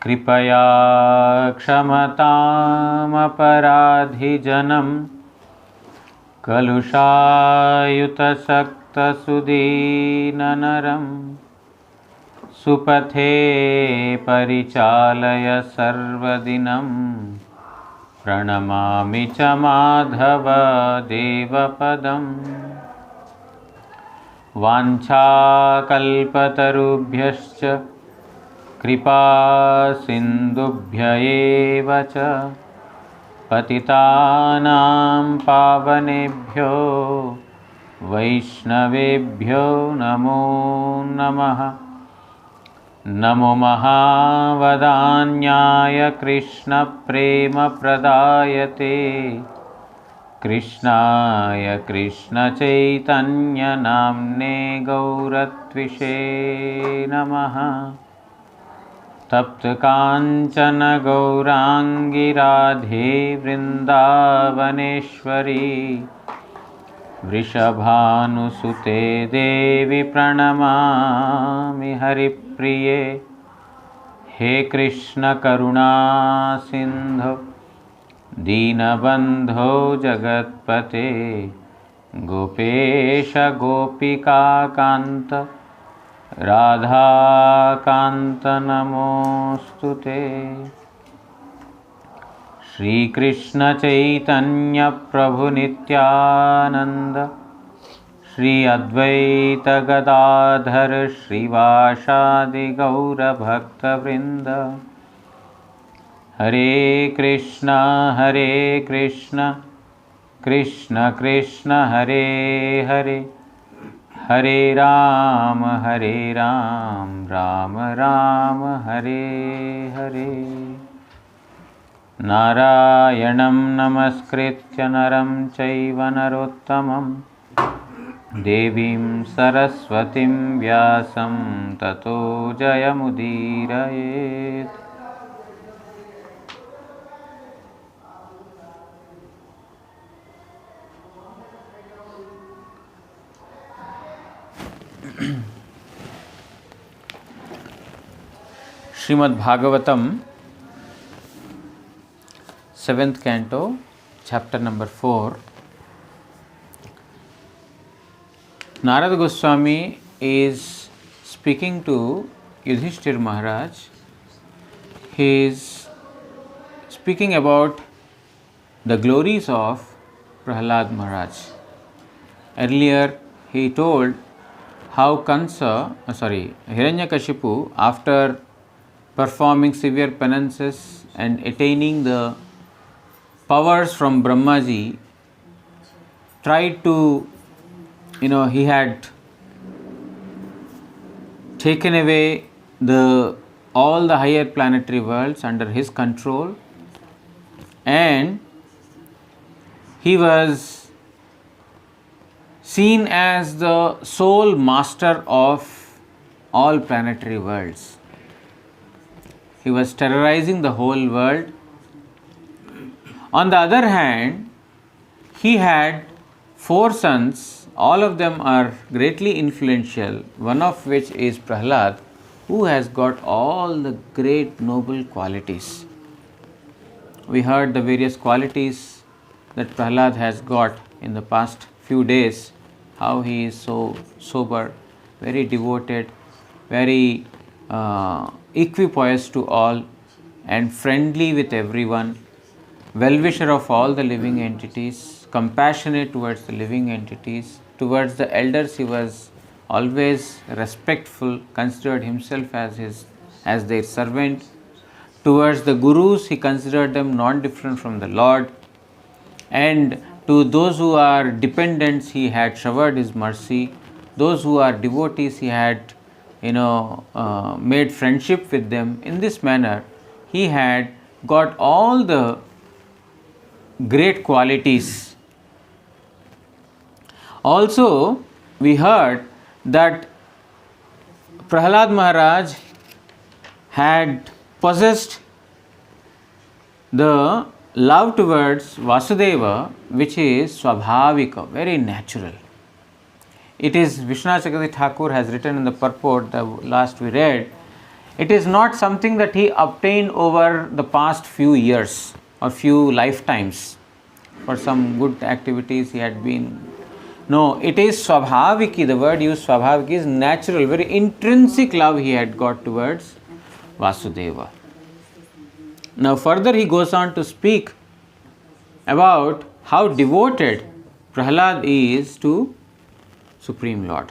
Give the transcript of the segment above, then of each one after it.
कृपया क्षमतामपराधिजनं कलुषायुतसक्तसुदीननरं सुपथे परिचालय सर्वदिनं प्रणमामि च माधव देवपदम् वाञ्छाकल्पतरुभ्यश्च कृपा सिन्धुभ्य एव च पतितानां पावनेभ्यो वैष्णवेभ्यो नमो नमः। नमो महावदान्याय कृष्णप्रेमप्रदायते कृष्णाय कृष्णचैतन्यनाम्ने गौरत्विषे नमः। तप्तकाञ्चन गौराङ्गी राधे वृन्दावनेश्वरी वृषभानुसुते देवी प्रणमामि हरिप्रिये। हे कृष्ण करुणा सिन्धु दीनबन्धो जगत्पते गोपेश गोपिकान्त राधाकान्त नमोऽस्तुते। श्रीकृष्ण चैतन्य प्रभु नित्यानंद श्री अद्वैत गदाधर श्रीवासादि गौर भक्तवृंद। हरे कृष्ण कृष्ण कृष्ण हरे हरे हरे राम राम राम हरे हरे। नारायणं नमस्कृत्य नरं चैव नरोत्तमं देवीं सरस्वतीं व्यासं ततो जयमुदीरयेत्। Srimad Bhagavatam, 7th canto, chapter number 4. Narada Goswami is speaking to Yudhishthir Maharaj. He is speaking about the glories of Prahlad Maharaj. Earlier he told how Hiranyakashipu, after performing severe penances and attaining the powers from Brahmaji, tried to, he had taken away all the higher planetary worlds under his control, and he was seen as the sole master of all planetary worlds. He was terrorizing the whole world. On the other hand, he had 4 sons. All of them are greatly influential, one of which is Prahlad, who has got all the great noble qualities. We heard the various qualities that Prahlad has got in the past few days, how he is so sober, very devoted, very equipoised to all, and friendly with everyone, well-wisher of all the living entities, compassionate towards the living entities. Towards the elders he was always respectful, considered himself as their servant. Towards the gurus he considered them not different from the Lord, and to those who are dependents he had showered his mercy. Those who are devotees he had made friendship with them. In this manner he had got all the great qualities. Also, we heard that Prahlad Maharaj had possessed the love towards Vasudeva, which is Swabhavika, very natural. It is Vishwanath Chakravarti Thakur has written in the purport, the last we read, It is not something that he obtained over the past few years or few lifetimes. For some good activities he had been. No, it is swabhaviki. The word used swabhaviki is natural, very intrinsic love he had got towards Vasudeva. Now further he goes on to speak about how devoted Prahlad is to Supreme Lord.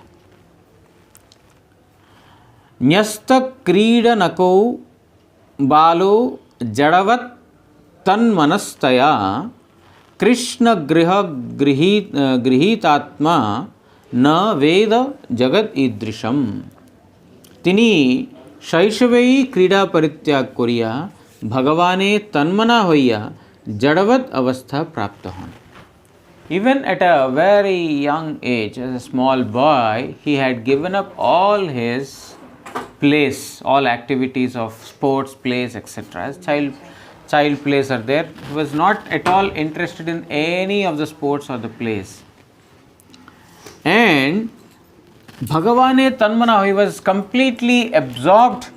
Nyasta kridanako balo jadavat tanmanastaya Krishna grihitatma na veda jagat idrisham. Tini शैशवई क्रीडा परित्याग Korea भगवाने तन्मना होइया जड़वत अवस्था प्राप्त होन. Even at a very young age, as a small boy, he had given up all his plays, all activities of sports, plays, etc. As child plays are there, he was not at all interested in any of the sports or the plays. And Bhagavane Tanmana, he was completely absorbed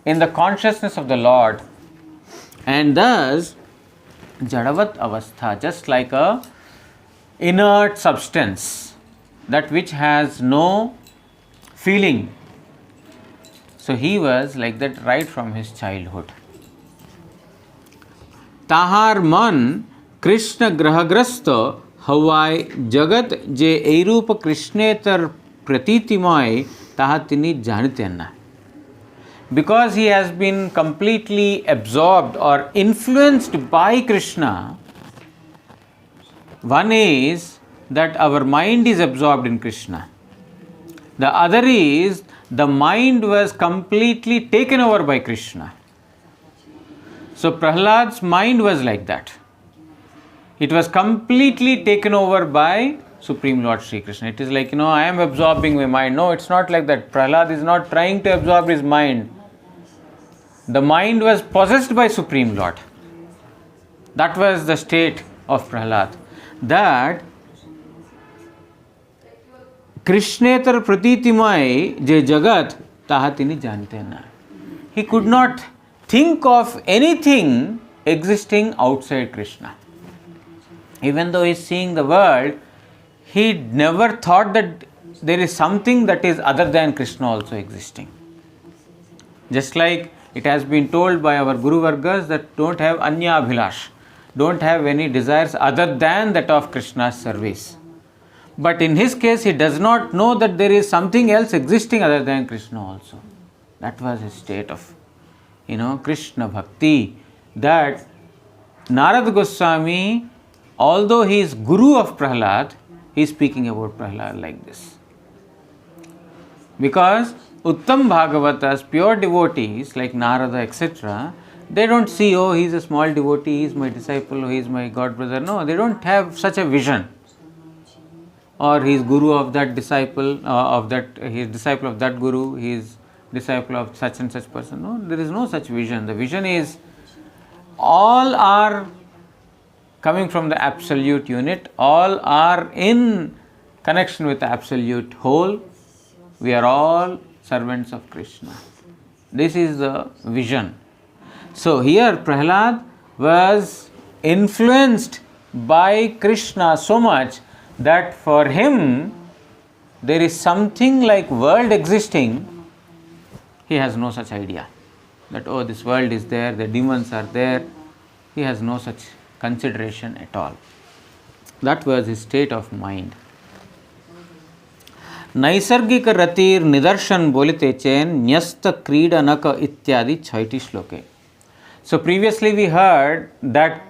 in the consciousness of the Lord, and thus Jadavat Avastha, just like a inert substance, that which has no feeling. So he was like that right from his childhood. Tahar man Krishna grahagrasta Hawai Jagat je Eirupa Krishnetar Pratitimai Tahatini Janitena. Because he has been completely absorbed or influenced by Krishna, one is that our mind is absorbed in Krishna. The other is the mind was completely taken over by Krishna. So Prahlad's mind was like that. It was completely taken over by Supreme Lord Sri Krishna. It is like, I am absorbing my mind. No, it's not like that. Prahlad is not trying to absorb his mind. The mind was possessed by Supreme Lord. That was the state of Prahlad. That Krishnetar Pratitimai je Jagat Tahatini Jantena. He could not think of anything existing outside Krishna. Even though he is seeing the world, he never thought that there is something that is other than Krishna also existing. Just like it has been told by our Guru Vargas that don't have Anya Abhilash, don't have any desires other than that of Krishna's service. But in his case, he does not know that there is something else existing other than Krishna also. That was his state of, Krishna Bhakti. That Narad Goswami, although he is Guru of Prahlad, he is speaking about Prahlad like this. Because Uttam Bhagavatas, pure devotees like Narada, etc., they don't see, he is a small devotee, he is my disciple, he is my god brother. No, they don't have such a vision. Or he is Guru of that disciple, he is disciple of that Guru, he is disciple of such and such person. No, there is no such vision. The vision is all are coming from the absolute unit, all are in connection with the absolute whole. We are all servants of Krishna. This is the vision. So here Prahlad was influenced by Krishna so much that for him there is something like world existing. He has no such idea that this world is there, the demons are there. He has no such consideration at all. That was his state of mind. नैसर्गिक रतिर निदर्शन बोलते chain न्यस्त क्रीडनक इत्यादि 6 श्लोके. So previously we heard that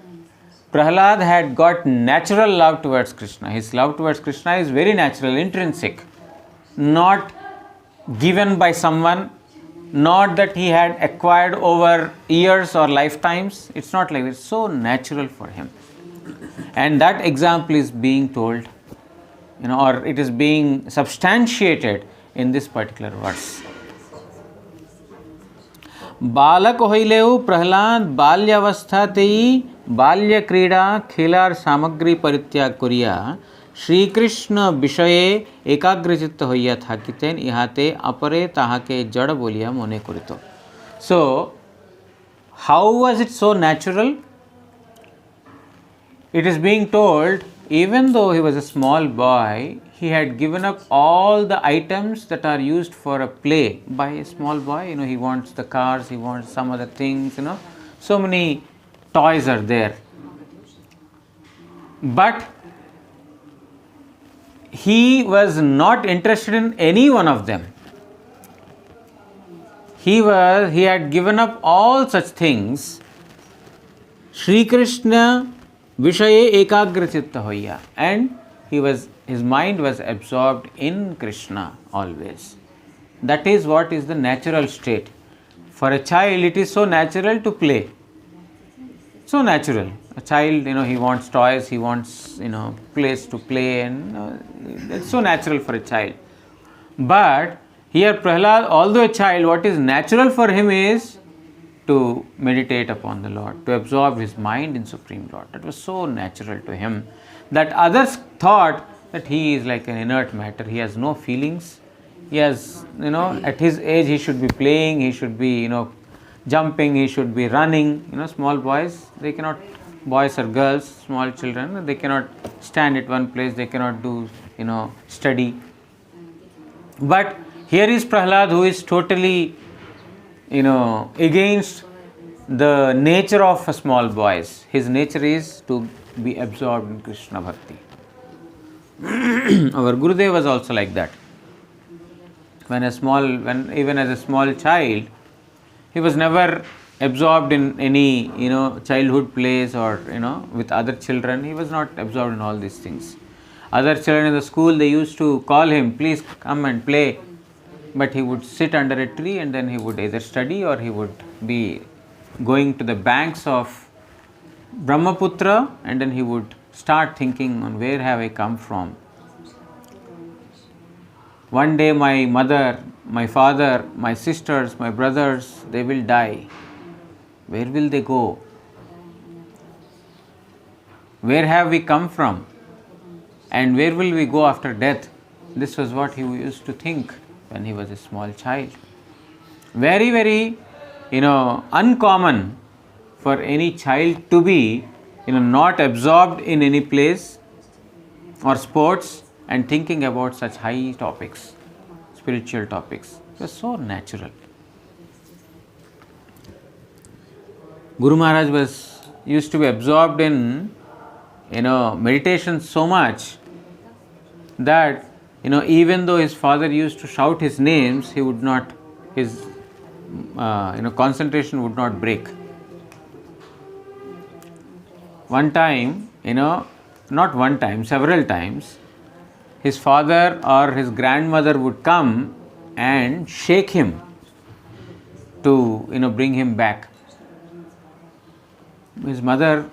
Prahlad had got natural love towards Krishna. His love towards Krishna is very natural, intrinsic, not given by someone, not that he had acquired over years or lifetimes. It's not like that. It's so natural for him. And that example is being told, or it is being substantiated in this particular verse. बालक होइलेउ प्रहलाद बाल्यावस्थातेई बाल्य क्रीड़ा खेलार सामग्री परित्याग करिया শ্রীকৃষ্ণ বিষয়ে একাগ্রচিত্ত হইয়া থাকিতেন, ইহাতে অপরে তাহাকে জড় বলিয়া মনে করিত। So, how was it so natural? It is being told, even though he was a small boy, he had given up all the items that are used for a play by a small boy. He wants the cars, he wants some other things, so many toys are there. But he was not interested in any one of them. He had given up all such things. Shri Krishna Vishaye Ekagrachitta Hoya, and his mind was absorbed in Krishna always. That is what is the natural state. For a child, it is so natural to play. So natural. A child, he wants toys, he wants, place to play, and it's so natural for a child. But here Prahlad, although a child, what is natural for him is to meditate upon the Lord, to absorb his mind in Supreme Lord. That was so natural to him that others thought that he is like an inert matter. He has no feelings. He has, at his age he should be playing, he should be, jumping, he should be running. Small boys, they cannot, boys or girls, small children, they cannot stand at one place, they cannot do, study. But here is Prahlad, who is totally, against the nature of a small boys. His nature is to be absorbed in Krishna Bhakti. Our Gurudev was also like that. When even as a small child, he was never absorbed in any, childhood plays or, with other children. He was not absorbed in all these things. Other children in the school, they used to call him, please come and play. But he would sit under a tree and then he would either study or he would be going to the banks of Brahmaputra, and then he would start thinking on where have I come from. One day my mother, my father, my sisters, my brothers, they will die. Where will they go? Where have we come from? And where will we go after death? This was what he used to think when he was a small child. Very, very, uncommon for any child to be, not absorbed in any place or sports and thinking about such high topics, spiritual topics. It was so natural. Guru Maharaj used to be absorbed in, meditation so much that, even though his father used to shout his names, he would not, his, concentration would not break. One time, not one time, several times, his father or his grandmother would come and shake him to, bring him back. His mother,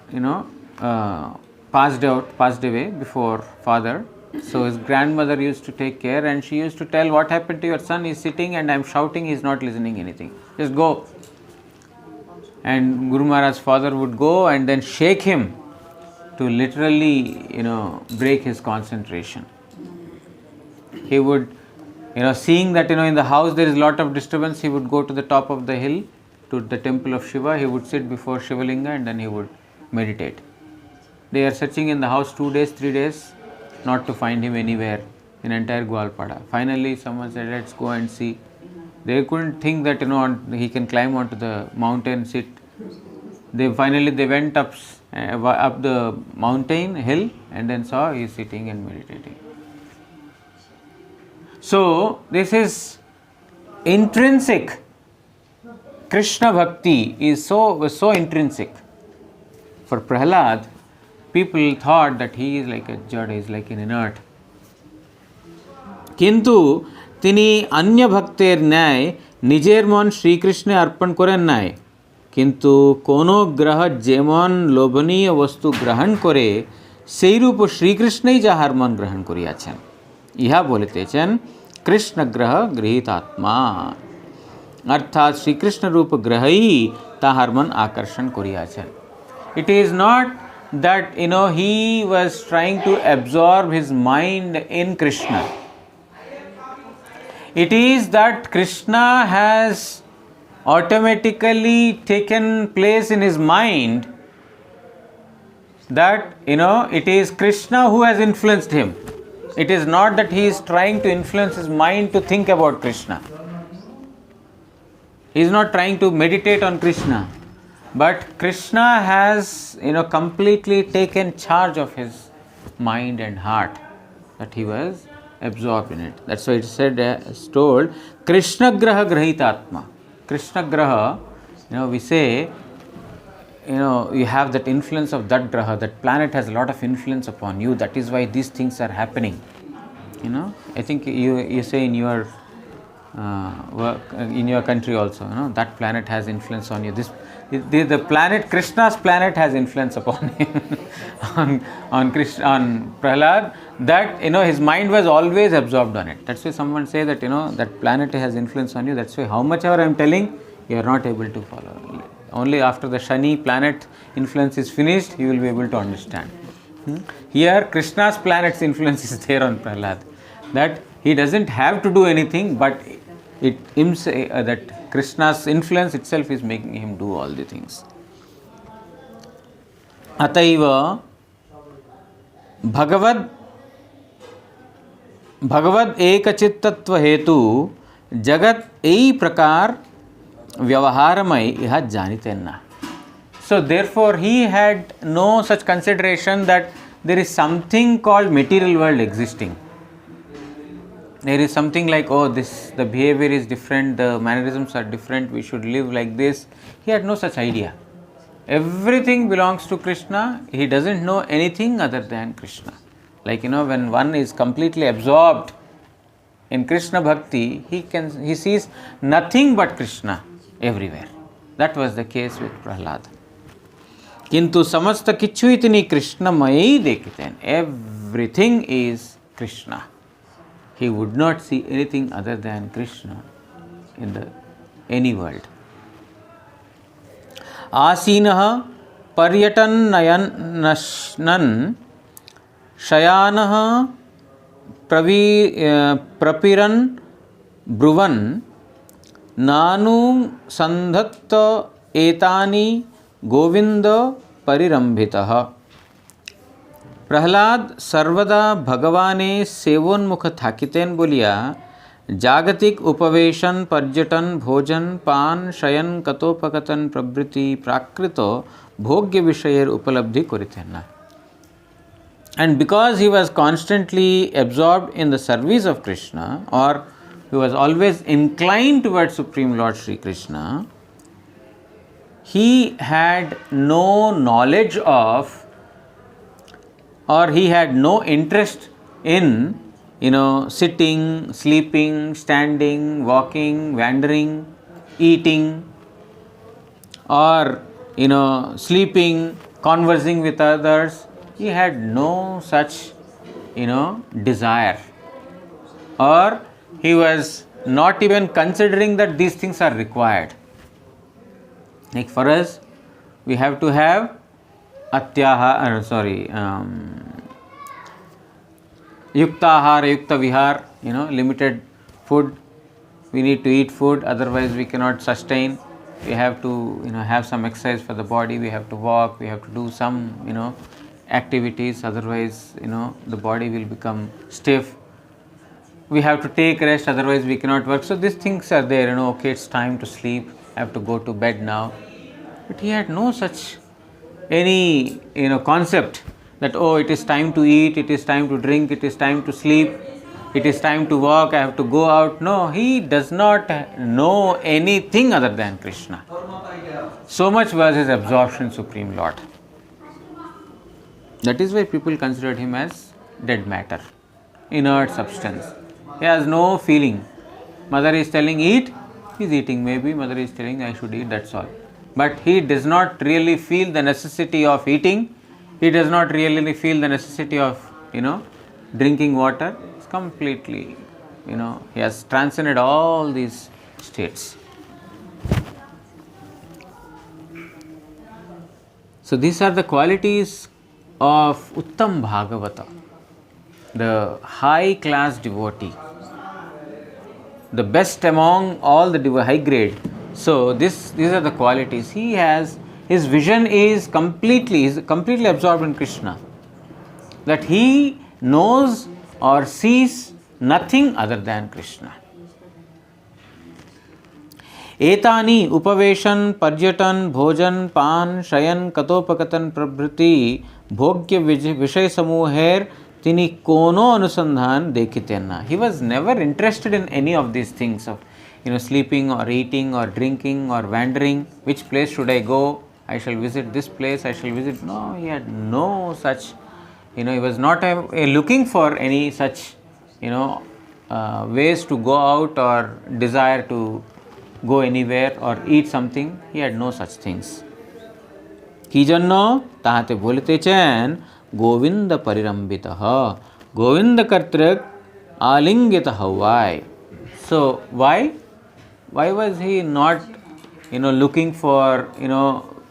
passed away before father. So his grandmother used to take care, and she used to tell, what happened to your son? He's sitting and I'm shouting, he's not listening anything. Just go. And Guru Maharaj's father would go and then shake him to literally, break his concentration. He would, seeing that, in the house there is a lot of disturbance, he would go to the top of the hill, to the temple of Shiva. He would sit before Shivalinga and then he would meditate. They are searching in the house 2 days, 3 days, not to find him anywhere in entire Gwalpada. Finally, someone said, let's go and see. They couldn't think that, he can climb onto the mountain, sit. They went up the mountain hill and then saw he is sitting and meditating. So, this is intrinsic. Krishna Bhakti was so intrinsic. For Prahlad, people thought that he is like a jada, he is like an inert. Kintu তিনি অন্য ভক্তের ন্যায় নিজের মন শ্রীকৃষ্ণে অর্পণ করেন নাই, কিন্তু কোনো গ্রহ যেমন লোভনীয় বস্তু গ্রহণ করে সেইরূপ শ্রীকৃষ্ণই যাহার মন গ্রহণ করিয়াছেন, ইহা বলিতেছেন কৃষ্ণ গ্রহ গৃহীতাত্মা। অর্থাৎ শ্রীকৃষ্ণ রূপ গ্রহই তাহার মন আকর্ষণ করিয়াছেন। It is not that he was trying to absorb his mind in Krishna. It is that Krishna has automatically taken place in his mind, that it is Krishna who has influenced him. It is not that he is trying to influence his mind to think about Krishna. He is not trying to meditate on Krishna, but Krishna has completely taken charge of his mind and heart, that he was absorbed in it. That's why it said, it's told, Krishna graha grahitatma. Krishna graha, we say, you have that influence of that graha, that planet has a lot of influence upon you. That is why these things are happening. I think you say in your work, in your country also, that planet has influence on you. The planet, Krishna's planet, has influence upon him, on Prahlad, that his mind was always absorbed on it. That's why someone say that that planet has influence on you. That's why how much ever I am telling, you are not able to follow. Only after the Shani planet influence is finished, you will be able to understand. Here, Krishna's planet's influence is there on Prahlad, that he doesn't have to do anything, but that Krishna's influence itself is making him do all the things. Ataiva Bhagavad ekachittatva hetu jagat ei prakar vyavaharamai iha janitenna. So therefore he had no such consideration that there is something called material world existing. There is something like, the behavior is different, the mannerisms are different, we should live like this. He had no such idea. Everything belongs to Krishna. He doesn't know anything other than Krishna. Like, when one is completely absorbed in Krishna Bhakti, he sees nothing but Krishna everywhere. That was the case with Prahlad. Kintu samasta kichu itini Krishna mai dekiten. Everything is Krishna. He would not see anything other than Krishna in any world. Asinah paryatan nayan shayanah prapiran bruvan nanu sandhatta etani govinda parirambhitah. Prahlad सर्वदा भगवाने सेवोन्मुख थाकितेन बोलिया जागतिक उपवेशन पर्यटन भोजन पान शयन कतोपकतन प्रवृत्ति प्राकृत भोग्य विषयर उपलब्धि करितेन. And because he was constantly absorbed in the service of Krishna, or he was always inclined towards Supreme Lord Sri Krishna, he had no knowledge of, or he had no interest in, sitting, sleeping, standing, walking, wandering, eating, or, sleeping, conversing with others. He had no such, desire. Or he was not even considering that these things are required. Like for us, we have to have yuktahara, yukta vihar, limited food. We need to eat food, otherwise we cannot sustain. We have to, have some exercise for the body. We have to walk. We have to do some, activities. Otherwise, the body will become stiff. We have to take rest. Otherwise, we cannot work. So these things are there. Okay, it's time to sleep. I have to go to bed now. But he had no such any concept that it is time to eat, it is time to drink, it is time to sleep, it is time to walk, I have to go out. No, he does not know anything other than Krishna. So much was his absorption in Supreme Lord. That is why people considered him as dead matter, inert substance. He has no feeling. Mother is telling eat, he is eating. Maybe mother is telling I should eat, that's all. But he does not really feel the necessity of eating. He does not really feel the necessity of, drinking water. It's completely, he has transcended all these states. So these are the qualities of Uttam Bhagavata, the high class devotee, the best among all the high grade. So these are the qualities he has. His vision is completely absorbed in Krishna, that he knows or sees nothing other than Krishna. एतानि उपवेशन पर्यटन भोजन पान शयन कतोपकथन प्रभृति भोग्य विषय समूहेर तिनि कोनो अनुसंधान देखिते न. He was never interested in any of these things of sleeping or eating or drinking or wandering. Which place should I go? I shall visit this place. I shall visit. No, he had no such. He was not looking for any such ways to go out or desire to go anywhere or eat something. He had no such things. की जन्नो ताहते बोलते चैन Govind परिरंबितः Govind कर्तृक आलिंगितः. Why? So why was he not looking for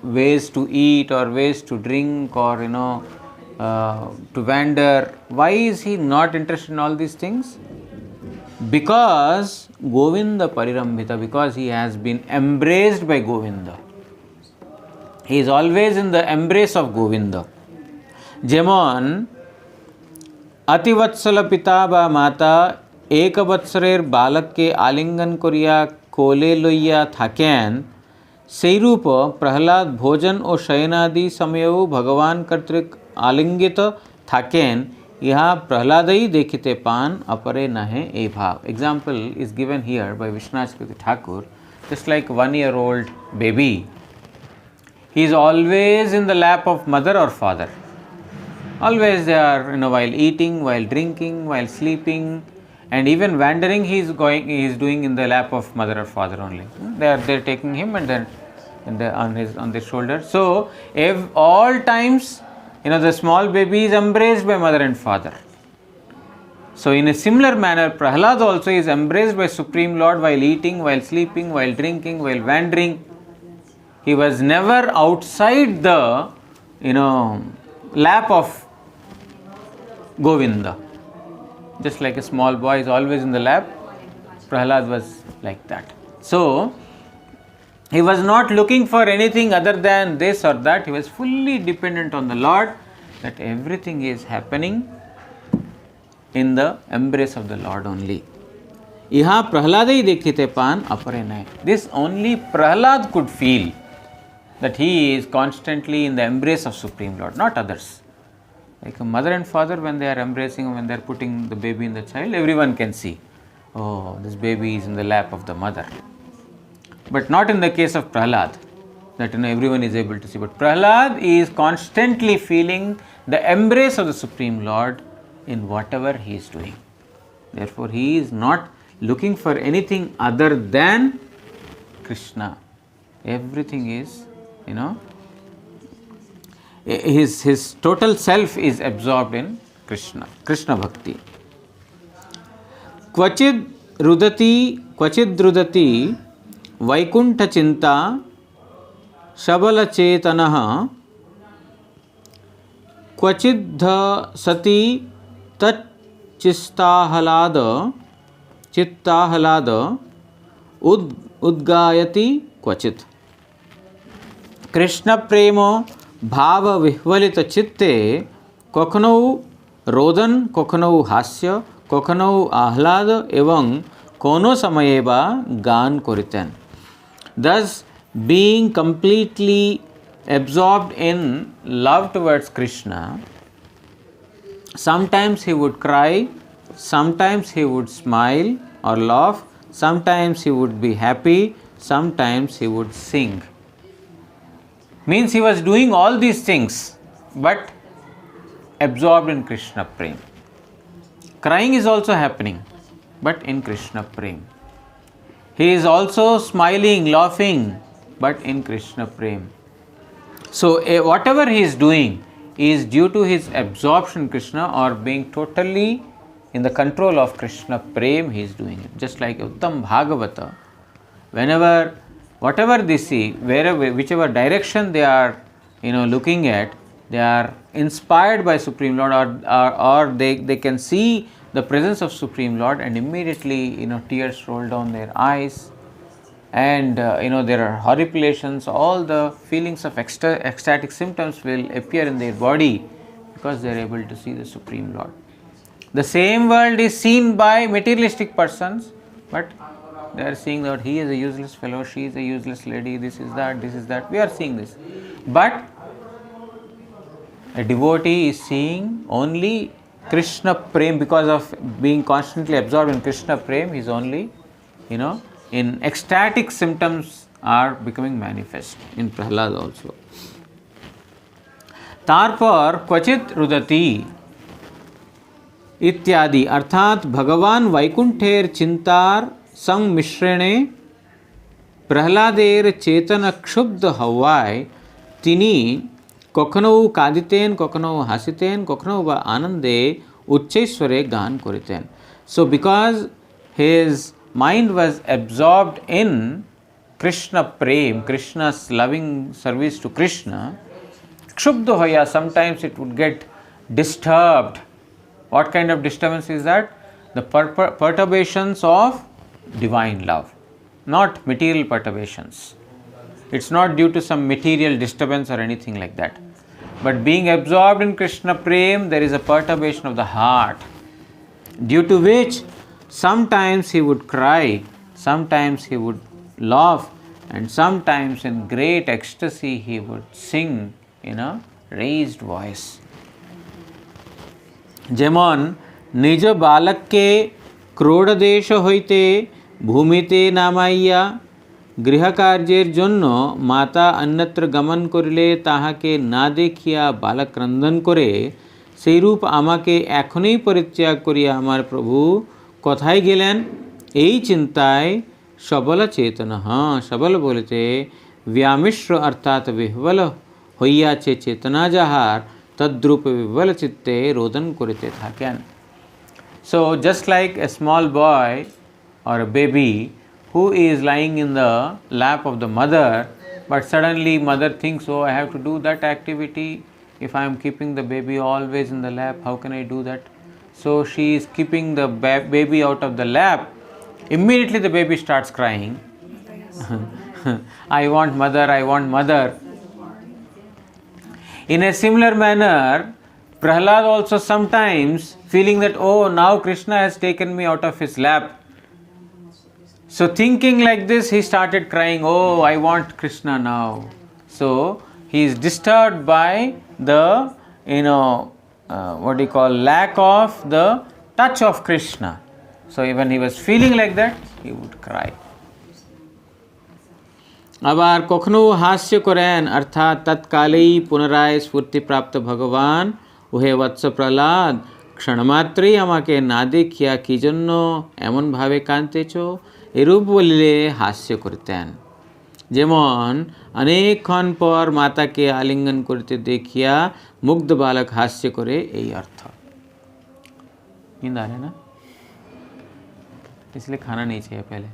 ways to eat or ways to drink or to wander? Why is he not interested in all these things? Because Govinda Parirambhita, because he has been embraced by Govinda. He is always in the embrace of Govinda. Jemon Ativatsala Pita ba Mata Ekavatsrer Balak ke Alingan Korea Kole Loya Thaken Seirupa Prahlad Bhojan o Shayanadi Samayo Bhagavan Kartrik Alingita Thaken Yaha Prahladai Dekhite Pan Apare Nahe E Bhav. Example is given here by Vishwanath Thakur. Just like 1-year-old baby, he is always in the lap of mother or father. Always they are, while eating, while drinking, while sleeping, and even wandering, he is doing in the lap of mother or father only. They are taking him and then on their shoulder. So, if all times, the small baby is embraced by mother and father. So, in a similar manner, Prahlad also is embraced by Supreme Lord while eating, while sleeping, while drinking, while wandering. He was never outside the, lap of Govinda. Just like a small boy is always in the lap, Prahlad was like that. So, he was not looking for anything other than this or that. He was fully dependent on the Lord, that everything is happening in the embrace of the Lord only. Iha Prahladai dekhite pan apare nahe. This only Prahlad could feel, that he is constantly in the embrace of Supreme Lord, not others. Like a mother and father, when they are embracing, when they are putting the baby in the child, everyone can see, oh, this baby is in the lap of the mother. But not in the case of Prahlad, that everyone is able to see. But Prahlad is constantly feeling the embrace of the Supreme Lord in whatever he is doing. Therefore, he is not looking for anything other than Krishna. Everything is, his total self is absorbed in Krishna Bhakti. Kvachid rudati Vaikuntha Chinta Shabala Chetanaha Kvachidha Sati Tat Chittahalada Udgayati Kvachit. Krishna Premo Bhava Vihvalita Chitte Kokhanau Rodan Kokhanau Hasya Kokhanau Ahlada Evang Kono Samayeba Gan Koriten. Thus, being completely absorbed in love towards Krishna, sometimes he would cry, sometimes he would smile or laugh, sometimes he would be happy, sometimes he would sing. Means he was doing all these things, but absorbed in Krishna Prem. Crying is also happening, but in Krishna Prem. He is also smiling, laughing, but in Krishna Prem. So, whatever he is doing is due to his absorption in Krishna or being totally in the control of Krishna Prem, he is doing it. Just like Uttam Bhagavata, whatever they see, whichever direction they are, looking at, they are, inspired by Supreme Lord, or they can see the presence of Supreme Lord, and immediately tears roll down their eyes, and there are horripilations, all the feelings of ecstatic symptoms will appear in their body because they are able to see the Supreme Lord. The same world is seen by materialistic persons, but they are seeing that he is a useless fellow, she is a useless lady, this is that. We are seeing this. But a devotee is seeing only Krishna Prem. Because of being constantly absorbed in Krishna Prem, he is only, in ecstatic symptoms are becoming manifest in Prahlad also. तारपर क्वचित रुदती इत्यादि, अर्थात भगवान वैकुंठेर चिंतार संमिश्रणे प्रहलादेर चेतन क्षुब्ध हवाय तिनी कखनो कादितेन, कखनो हासितेन, कखनो वा आनंदे उच्चैश्वरे गान करितेन. So because his mind was absorbed in Krishna Prem, Krishna's loving service to Krishna, Kshubdha hoya, sometimes it would get disturbed. What kind of disturbance is that? The perturbations of divine love, not material perturbations. It's not due to some material disturbance or anything like that. But being absorbed in Krishna Prem, there is a perturbation of the heart, due to which sometimes he would cry, sometimes he would laugh, and sometimes in great ecstasy he would sing in a raised voice. যেমন নিজ বালককে ক্রোড়দেশ হইতে ভূমিতে নামাইয়া গৃহকার্যের জন্য মাতা অন্যত্র গমন করিলে তাহাকে না দেখিয়া বালক ক্রন্দন করে, সেইরূপ আমাকে এখনই পরিত্যাগ করিয়া আমার প্রভু কোথায় গেলেন, এই চিন্তায় সবল চেতন, সবল বলিতে व्यामिश्र अर्थात विह्वल হইয়াছে চেতনা যাহার তদ্রূপে বিহ্বল চিত্তে রোদন করিতে থাকেন. So just like a small boy or a baby who is lying in the lap of the mother, but suddenly mother thinks, oh, I have to do that activity. If I am keeping the baby always in the lap, how can I do that? So she is keeping the baby out of the lap. Immediately the baby starts crying. I want mother, I want mother. In a similar manner, Prahlad also sometimes feeling that, oh, now Krishna has taken me out of his lap. So thinking like this, he started crying, oh, I want Krishna now. So he is disturbed by the, lack of the touch of Krishna. So when he was feeling like that, he would cry. আবার কখনো হাস্য করেন, অর্থাৎ তৎকালেই পুনরায় স্ফূর্তি প্রাপ্ত ভগবান, ওহে বৎস প্রহ্লাদ, ক্ষণমাত্রেই আমাকে না দেখিয়া কি জন্য এমনভাবে কাঁদতেছ, এরূপ বলিলে হাস্য করিতেন। যেমন অনেকক্ষণ পর মাতাকে আলিঙ্গন করতে দেখিয়া মুগ্ধ বালক হাস্য করে, এই অর্থ। नींद आ रहा है ना, इसलिए खाना नहीं चाहिए पहले।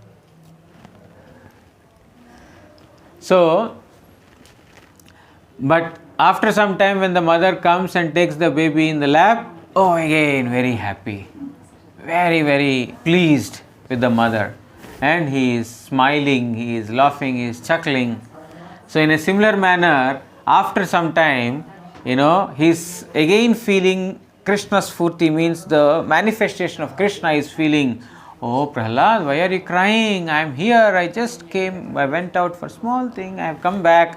So, but after some time when the mother comes and takes the baby in the lap, oh, again very happy, very, very pleased with the mother, and he is smiling, he is laughing, he is chuckling. So in a similar manner, after some time, he is again feeling Krishna's Spurti, means the manifestation of Krishna is feeling, oh Prahlad, why are you crying? I am here, I just came, I went out for small thing, I have come back.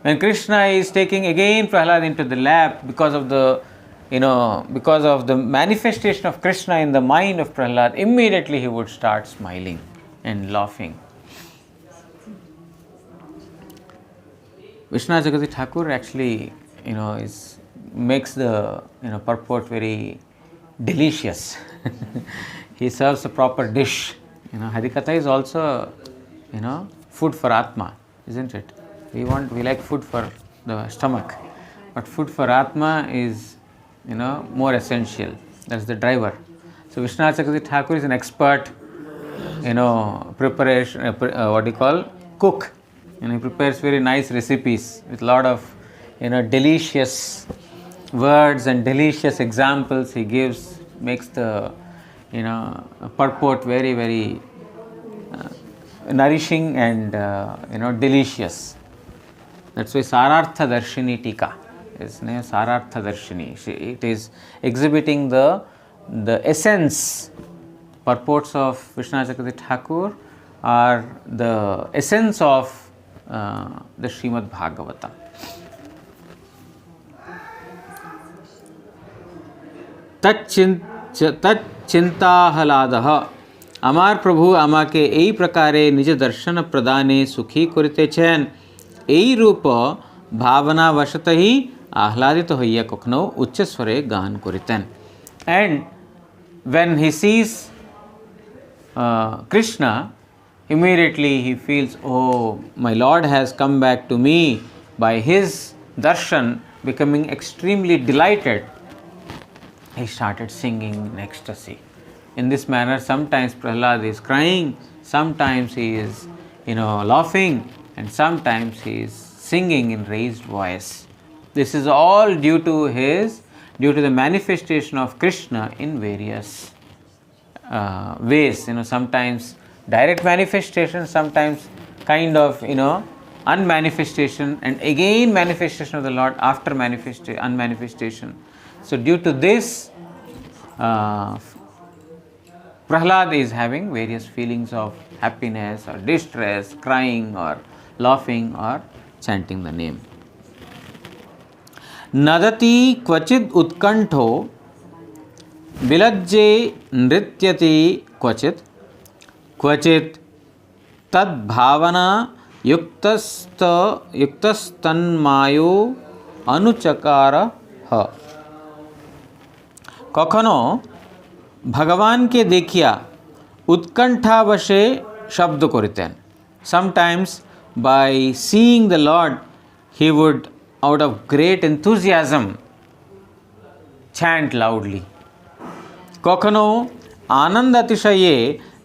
When Krishna is taking again Prahlad into the lap because of the manifestation of Krishna in the mind of Prahlad, immediately he would start smiling and laughing. Vishwanath Chakravarti Thakur actually, makes the purport very delicious. He serves a proper dish. Harikatha is also, food for Atma, isn't it? We like food for the stomach, but food for Atma is, more essential. That's the driver. So Vishwanath Chakravarti Thakur is an expert, preparation, cook. He prepares very nice recipes with a lot of, delicious words and delicious examples he gives makes the purport very very nourishing and delicious. That's why Sarartha Darshini Tika is named Sarartha Darshini. It is exhibiting the essence. Purports of Vishwanath Chakravarti Thakur are the essence of the Srimad Bhagavatam. तच्चिंताहलादः আমার প্রভু আমাকে এই প্রকারে নিজ দর্শন প্রদানে সুখী করিতেছেন, এই রূপ ভাবনাবশতই আহ্লাদিত হইয়া কখনো উচ্চস্বরে গান করিতেন. And when he sees Krishna, immediately he feels, oh, my Lord has come back to me. By his darshan, becoming extremely delighted, he started singing in ecstasy. In this manner, sometimes Prahlad is crying, sometimes he is, laughing, and sometimes he is singing in raised voice. This is all due to the manifestation of Krishna in various ways. Sometimes direct manifestation, sometimes kind of, unmanifestation, and again manifestation of the Lord after unmanifestation. So due to this, Prahlad is having various feelings of happiness or distress, crying or laughing or chanting the name. Nadati kvachid utkantho vilajje nrityati kvachit tad bhavana yuktastanmayo anuchakara ha. কখনো ভগবানকে দেখিয়া উৎকণ্ঠাবশে শব্দ করিতেন. Sometimes by seeing the Lord, he would out of great enthusiasm chant loudly. কখনো আনন্দ অতিশয়ে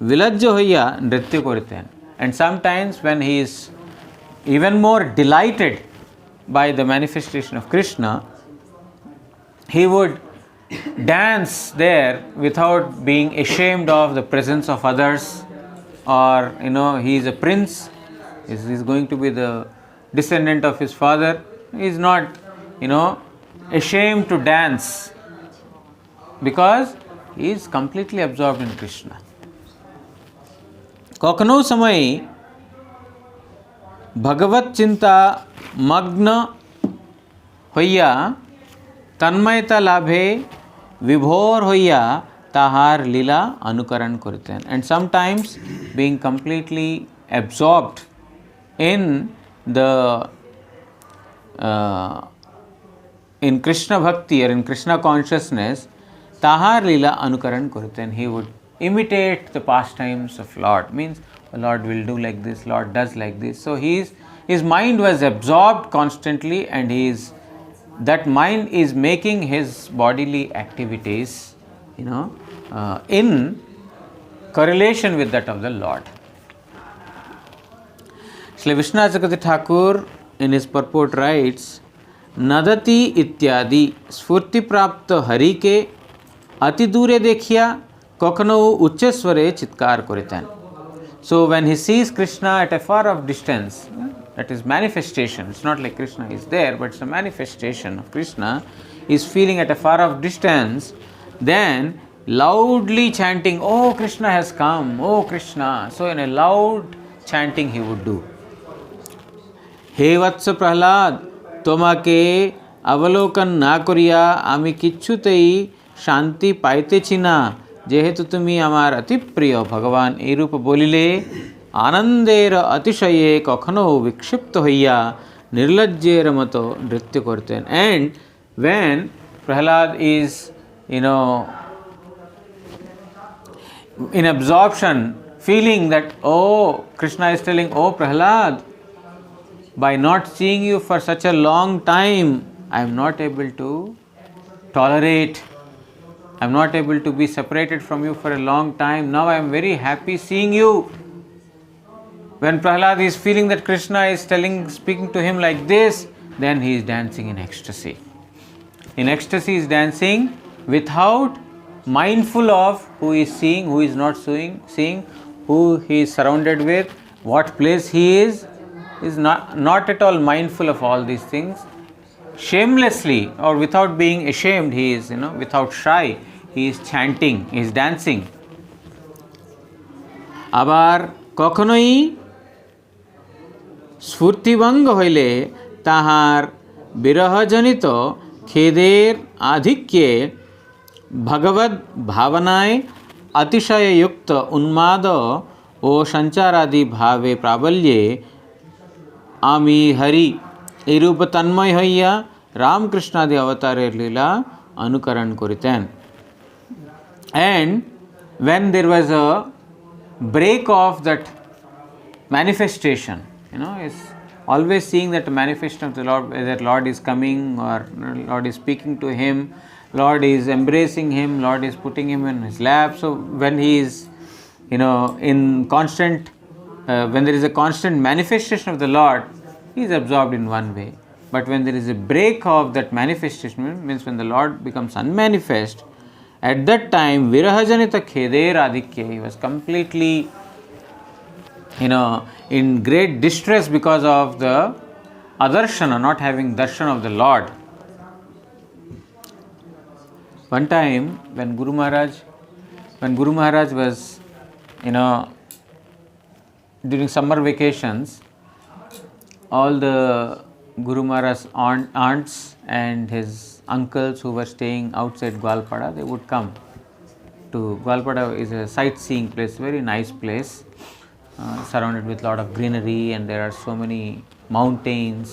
বিলজ্জ হইয়া নৃত্য করিতেন. And sometimes when he is even more delighted by the manifestation of Krishna, he would dance there without being ashamed of the presence of others, or he is a prince, he is going to be the descendant of his father. He is not ashamed to dance because he is completely absorbed in Krishna. কখনো সময় ভগবত চিন্তা মগ্ন হইয়া তন্ময়তা লাভে विभोर होइया ताहार लीला अनुकरण करते. And sometimes being completely absorbed in Krishna bhakti or in Krishna consciousness, tahar lila anukaran karten. He would imitate the pastimes of Lord. Means the Lord will do like this, Lord does like this. So his mind was absorbed constantly, and that mind is making his bodily activities in correlation with that of the Lord. Shri Vishwanath Chakravarti Thakur in his purport writes, Nadati ityadi spurti prapta hari ke ati dure dekhiya kokhno uchche sware chitkar koritan. So when he sees Krishna at a far off distance, that is manifestation, it's not like Krishna is there, but it's a manifestation of Krishna, is feeling at a far off distance, then loudly chanting, oh Krishna has come, oh Krishna. So in a loud chanting he would do. He vatsa Prahlad, তোমাকে অবলোকন না করিয়া আমি কিচ্ছুতেই শান্তি পাইতেছি না, যেহেতু তুমি আমার অতি প্রিয়. ভগবান এইরূপ বলিলে আনন্দের অতিশয়ে কখনো বিক্ষিপ্ত হইয়া নির্লজ্জের মতো নৃত্য করতেন. And when Prahlad is in absorption, feeling that, oh, Krishna is telling, oh Prahlad, by not seeing you for such a long time, I am not able to tolerate, I am not able to be separated from you for a long time. Now I am very happy seeing you. When Prahlad is feeling that Krishna is speaking to him like this, then he is dancing in ecstasy. In ecstasy he is dancing without mindful of who is seeing, who is not seeing, who he is surrounded with, what place he is not at all mindful of all these things. Shamelessly or without being ashamed, he is, without shy, he is chanting, he is dancing. আবার কখনোই স্ফূর্তিভঙ্গ হইলে তাহার বিরহজনিত খেদের আধিক্যে ভগবদ ভাবনায় অতিশয়যুক্ত উন্মাদ ও সঞ্চারাদি ভাবে প্রাবল্যে আমি হরি এইরূপ তন্ময় হইয়া রামকৃষ্ণাদি অবতারের লীলা অনুকরণ করিতেন. And when there was a break of that manifestation, is always seeing that manifestation of the Lord, that Lord is coming or Lord is speaking to him, Lord is embracing him, Lord is putting him in his lap. So when he is, in constant, when there is a constant manifestation of the Lord, he is absorbed in one way. But when there is a break of that manifestation, means when the Lord becomes unmanifest, at that time, virahajanita kheder adikya, he was completely, in great distress because of the adarshana, not having darshan of the Lord. One time, when Guru Maharaj was, during summer vacations, all the Guru Maharaj's aunts and his uncles who were staying outside Gwalpada, they would come to Gwalpada. Is a sightseeing place, very nice place, surrounded with lot of greenery, and there are so many mountains,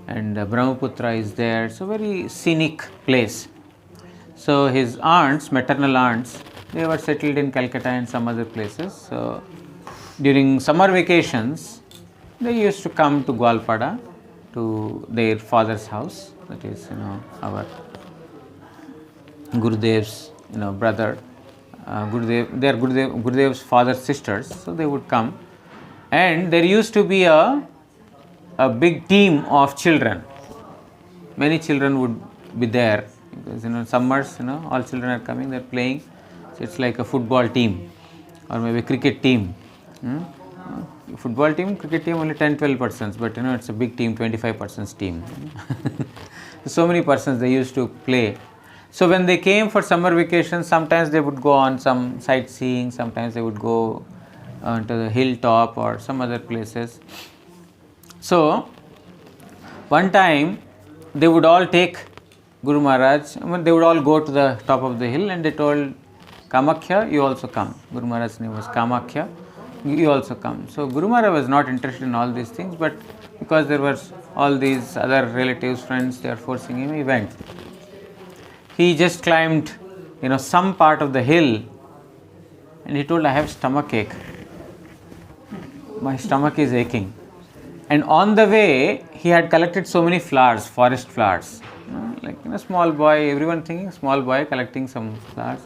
and Brahmaputra is there, so very scenic place. So his aunts, maternal aunts, they were settled in Calcutta and some other places. So during summer vacations, they used to come to Gwalpada, to their father's house, that is, our Gurudev's, brother, they are Gurudev's father's sisters, so they would come, and there used to be a big team of children. Many children would be there, because, summers, all children are coming, they are playing, so it's like a football team, or maybe a cricket team. Football team, cricket team, only 10-12 persons, but it's a big team, 25 persons team. So many persons they used to play. So when they came for summer vacations, sometimes they would go on some sightseeing, sometimes they would go to the hilltop or some other places. So one time they would all take Guru Maharaj, they would all go to the top of the hill, and they told Kamakhya, you also come. Guru Maharaj's name was Kamakhya. You also come. So Guru Maharaj was not interested in all these things, but because there were all these other relatives, friends, they are forcing him, he went. He just climbed, some part of the hill, and he told, I have stomach ache. My stomach is aching. And on the way, he had collected so many flowers, forest flowers. Like, small boy, everyone thinking small boy collecting some flowers.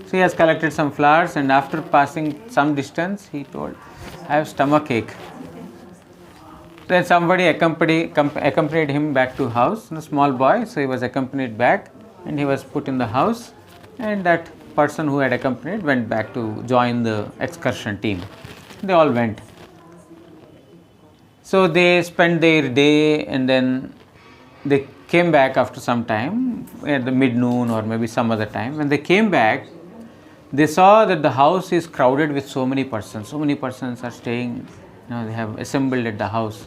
So he has collected some flowers, and after passing some distance, he told, I have stomach ache. Then somebody accompanied him back to house, a small boy, so he was accompanied back, and he was put in the house, and that person who had accompanied went back to join the excursion team. They all went. So they spent their day, and then they came back after some time, at the mid-noon or maybe some other time. When they came back, they saw that the house is crowded with so many persons. So many persons are staying, they have assembled at the house.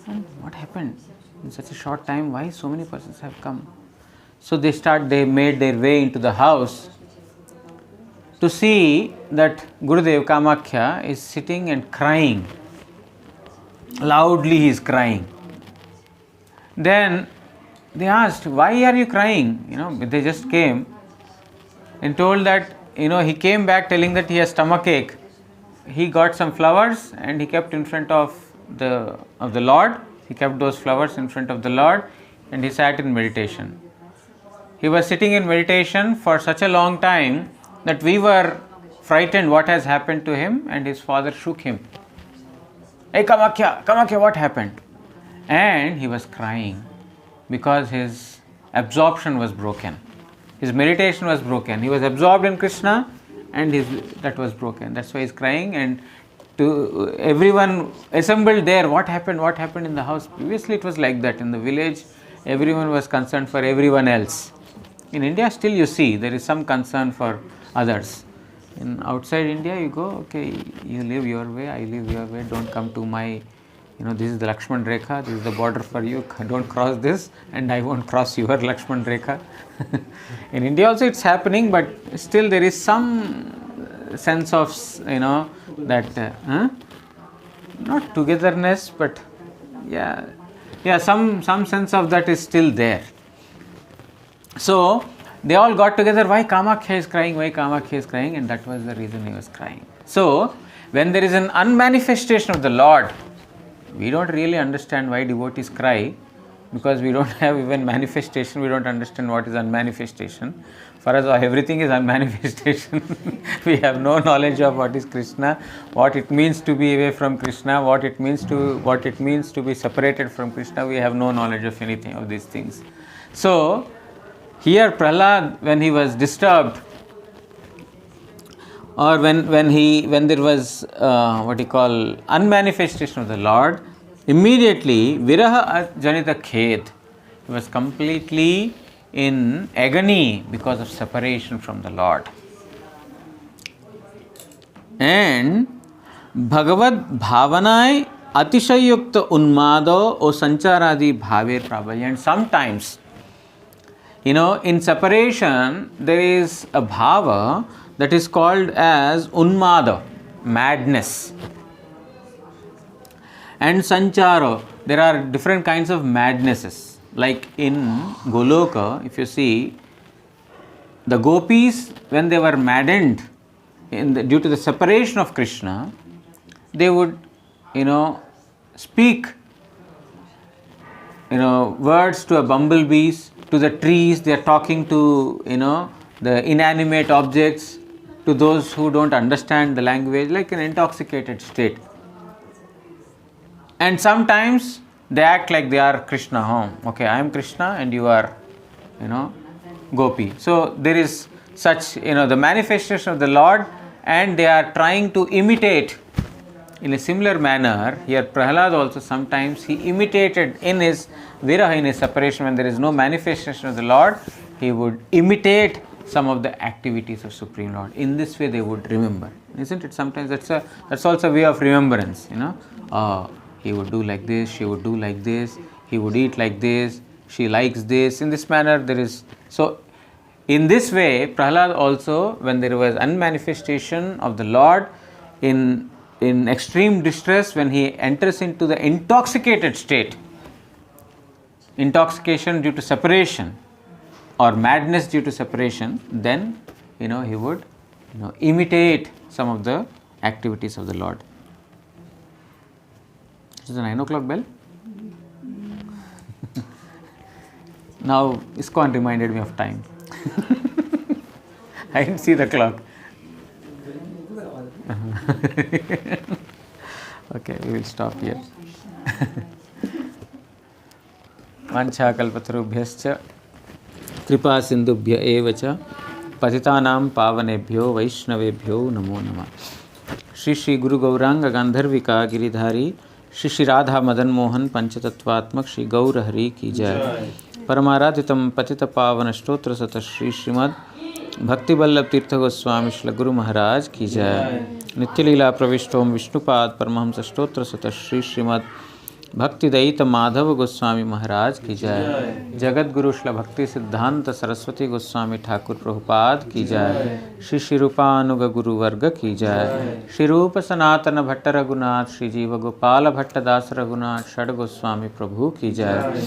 And what happened? In such a short time, why so many persons have come? So they made their way into the house to see that Gurudev Kamakhya is sitting and crying. Loudly he is crying. Then they asked, why are you crying? They just came and told that, he came back telling that he has stomach ache. He got some flowers and he kept in front of the Lord. He kept those flowers in front of the Lord, and he sat in meditation. He was sitting in meditation for such a long time that we were frightened what has happened to him, and his father shook him. Hey Kamakhya, what happened? And he was crying because his absorption was broken. His meditation was broken. He was absorbed in Krishna and that was broken. That's why he's crying. And to everyone assembled there, what happened in the house? Previously it was like that. In the village, everyone was concerned for everyone else. In India, still you see there is some concern for others. In outside India, you go, okay, you live your way, I live your way, don't come to my, this is the Lakshman Rekha, this is the border for you, don't cross this, and I won't cross your Lakshman Rekha. In India also it's happening, but still there is some sense of, that, not togetherness, but some sense of that is still there. So, they all got together, why Kamakhya is crying, and that was the reason he was crying. So, when there is an unmanifestation of the Lord, we don't really understand why devotees cry, because we don't have even manifestation, we don't understand what is unmanifestation. For us, everything is unmanifestation. We have no knowledge of what is Krishna, what it means to be away from Krishna, what it means to be separated from Krishna. We have no knowledge of anything of these things. So, here Prahlad, when he was disturbed, or when there was unmanifestation of the Lord, immediately viraha janita khed, he was completely in agony because of separation from the Lord. And Bhagavad Bhavanai Atishayukta Unmado O Sancharadi Bhaver Prabhay. And sometimes, in separation, there is a bhava that is called as unmada, madness. And sancharo, there are different kinds of madnesses. Like in Goloka, if you see, the gopis, when they were maddened due to the separation of Krishna, they would, speak, words to a bumblebees, to the trees. They are talking to, the inanimate objects, to those who don't understand the language, like an intoxicated state. And sometimes they act like they are Krishna. Okay, I am Krishna and you are, Gopi. So there is such, the manifestation of the Lord, and they are trying to imitate in a similar manner. Here Prahlad also sometimes he imitated in his viraha, in his separation, when there is no manifestation of the Lord, he would imitate some of the activities of Supreme Lord. In this way they would remember. Isn't it? Sometimes that's also a way of remembrance, he would do like this, she would do like this, he would eat like this, she likes this. In this manner there is, so in this way Prahlad also, when there was unmanifestation of the Lord, in extreme distress, when he enters into the intoxicated state, intoxication due to separation or madness due to separation, then he would imitate some of the activities of the Lord. Is the 9 o'clock bell? Now ISKCON reminded me of time. I didn't see the clock. Okay, we will stop here. Vancha kalpatarubhyascha kripa sindubhya evacha patitanam pavanebhyo vaishnavebhyo namo namah. Shri Guru Gauranga Gandharvika Giridhari Shri Radha Madan Mohan Panchatattvatmak Shri Gaur Hari Ki Jai. Paramaraditam Patita Pavana Stotra Sata Shri Srimad Bhakti Vallabh Tirtha Goswami Shri Guru Maharaj Ki Jai. Nityalila Pravishtom Vishnupad Paramahamsa Stotra Sata Shri Srimad Bhakti Daita Madhava Goswami Maharaj Ki Jai. Jagat Guru Shla Bhakti Siddhanta Saraswati Goswami Thakur Prabhupada Ki Jai. Shri Shirupanuga Guru Varga Ki Jai. Shri Rupa Sanatana Bhatta Raghunath Shri Jiva Gopala Bhatta Das Raghunath Shad Goswami Prabhu Ki Jai.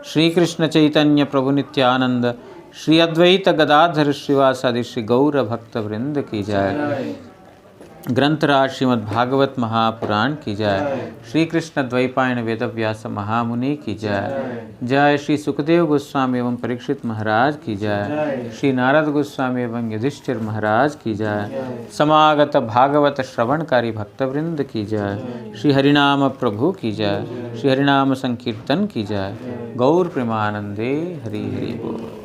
Shri Krishna Chaitanya Prabhu Nityananda Shri Advaita Gadadhar Srivasadi Shri Gaura Bhakta Vrinda Ki Jai. ग्रंथराज Shrimad Bhagavat Mahapuran की जय। श्री कृष्ण द्वैपायन वेदव्यास महामुनि की जय। जय श्री सुखदेव गोस्वामी एवं परीक्षित महाराज की जय। श्री नारद गोस्वामी एवं युधिष्ठिर महाराज की जय। समागत भागवत श्रवणकारी भक्तवृंद की जय। श्री हरिनाम प्रभु की जय। श्री हरिनाम संकीर्तन की जय। गौर प्रेमानंदे हरि हरि बोल।